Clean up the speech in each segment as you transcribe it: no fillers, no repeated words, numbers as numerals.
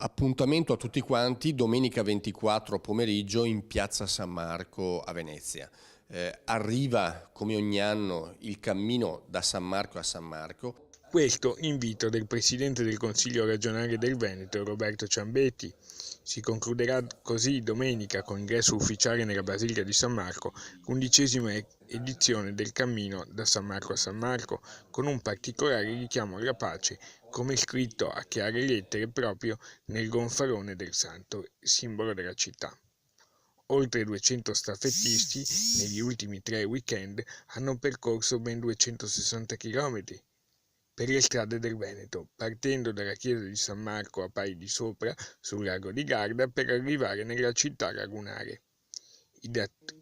Appuntamento a tutti quanti domenica 24 pomeriggio in Piazza San Marco a Venezia. Arriva come ogni anno il cammino da San Marco a San Marco. Questo invito del Presidente del Consiglio regionale del Veneto, Roberto Ciambetti. Si concluderà così domenica con ingresso ufficiale nella Basilica di San Marco, l'11ª edizione del cammino da San Marco a San Marco, con un particolare richiamo alla pace, come scritto a chiare lettere proprio nel gonfalone del santo, simbolo della città. Oltre 200 staffettisti negli ultimi 3 weekend hanno percorso ben 260 km per le strade del Veneto, partendo dalla chiesa di San Marco a Pai di Sopra, sul lago di Garda, per arrivare nella città lagunare.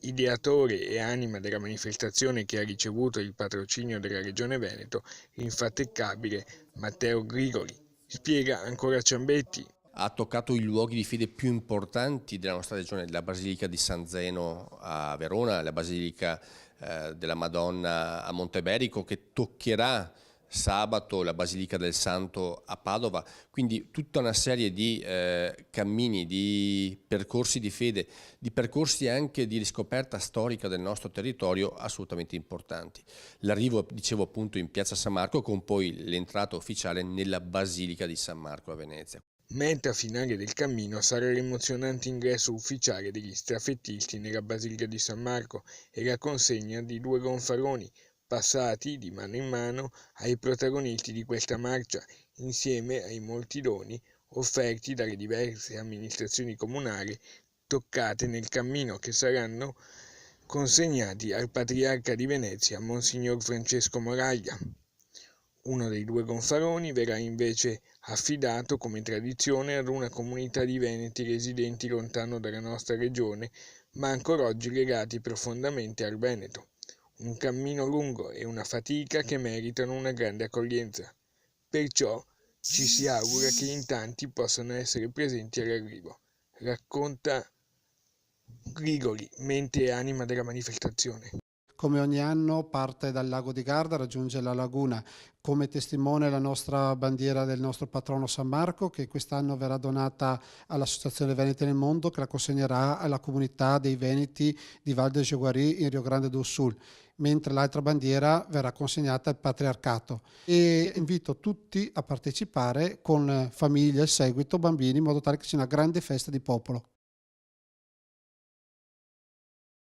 Ideatore e anima della manifestazione, che ha ricevuto il patrocinio della Regione Veneto, l'infaticabile Matteo Grigoli. Spiega ancora Ciambetti. Ha toccato i luoghi di fede più importanti della nostra regione, la Basilica di San Zeno a Verona, la Basilica della Madonna a Monteberico, che toccherà sabato la Basilica del Santo a Padova, quindi tutta una serie di cammini, di percorsi di fede, di percorsi anche di riscoperta storica del nostro territorio assolutamente importanti. L'arrivo, dicevo appunto, in Piazza San Marco, con poi l'entrata ufficiale nella Basilica di San Marco a Venezia. Meta finale del cammino sarà l'emozionante ingresso ufficiale degli staffettisti nella Basilica di San Marco e la consegna di 2 gonfaloni, passati di mano in mano ai protagonisti di questa marcia, insieme ai molti doni offerti dalle diverse amministrazioni comunali toccate nel cammino, che saranno consegnati al Patriarca di Venezia, Monsignor Francesco Moraglia. Uno dei 2 gonfaloni verrà invece affidato, come tradizione, ad una comunità di veneti residenti lontano dalla nostra regione, ma ancora oggi legati profondamente al Veneto. Un cammino lungo e una fatica che meritano una grande accoglienza. Perciò ci si augura che in tanti possano essere presenti all'arrivo. Racconta Grigoli, mente e anima della manifestazione. Come ogni anno parte dal lago di Garda, raggiunge la laguna, come testimone la nostra bandiera del nostro patrono San Marco, che quest'anno verrà donata all'Associazione Veneti nel Mondo, che la consegnerà alla comunità dei Veneti di Val de Jaguari in Rio Grande do Sul, mentre l'altra bandiera verrà consegnata al Patriarcato. E invito tutti a partecipare con famiglie, seguito, bambini, in modo tale che sia una grande festa di popolo.